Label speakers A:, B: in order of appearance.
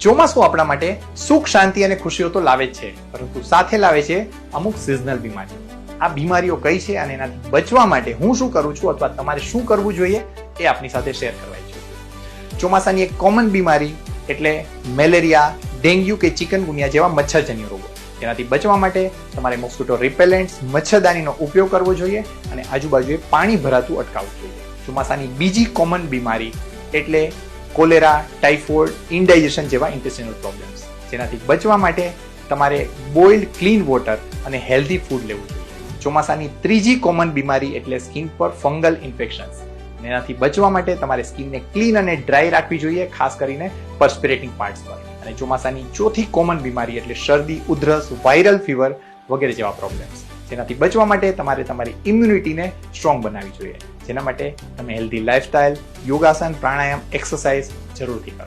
A: ચોમાસું આપણા માટે સુખ, શાંતિ અને ખુશીઓ તો લાવે જ છે, પરંતુ સાથે લાવે છે અમુક સિઝનલ બીમારીઓ. આ બીમારીઓ કઈ છે અને એનાથી બચવા માટે હું શું કરું છું અથવા તમારે શું કરવું જોઈએ એ આપની સાથે શેર કરવા ઈચ્છું છું. ચોમાસાની એક કોમન બીમારી એટલે મેલેરિયા, ડેન્ગ્યુ કે ચિકનગુનિયા જેવા મચ્છરજન્ય રોગો. તેનાથી બચવા માટે તમારે મોસ્કિટો રિપેલેન્ટ્સ, મચ્છરદાનીનો ઉપયોગ કરવો જોઈએ અને આજુબાજુએ પાણી ભરાતું અટકાવવું જોઈએ. ચોમાસાની બીજી કોમન બીમારી એટલે કોલેરા, ટાઇફોઇડ, ઇન્ડાઇજેશન જેવા ઇન્ટેસ્ટિનલ પ્રોબ્લેમ્સ. જેનાથી બચવા માટે તમારે બોઇલ્ડ ક્લીન વોટર અને હેલ્ધી ફૂડ લેવું જોઈએ. ચોમાસાની ત્રીજી કોમન બીમારી એટલે સ્કિન પર ફંગલ ઇન્ફેક્શન્સ. એનાથી બચવા માટે તમારે સ્કિનને ક્લીન અને ડ્રાય રાખવી જોઈએ, ખાસ કરીને પર્સ્પિરેટિંગ પાર્ટ્સ પર. અને ચોમાસાની ચોથી કોમન બીમારી એટલે શરદી, ઉધરસ, વાયરલ ફીવર વગેરે જેવા પ્રોબ્લેમ્સ. જેનાથી બચવા માટે તમારે તમારી ઇમ્યુનિટીને સ્ટ્રોંગ બનાવવી જોઈએ. જેના માટે તમે હેલ્ધી લાઇફસ્ટાઇલ, યોગાસન, પ્રાણાયામ, એક્સરસાઇઝ જરૂરથી કરો.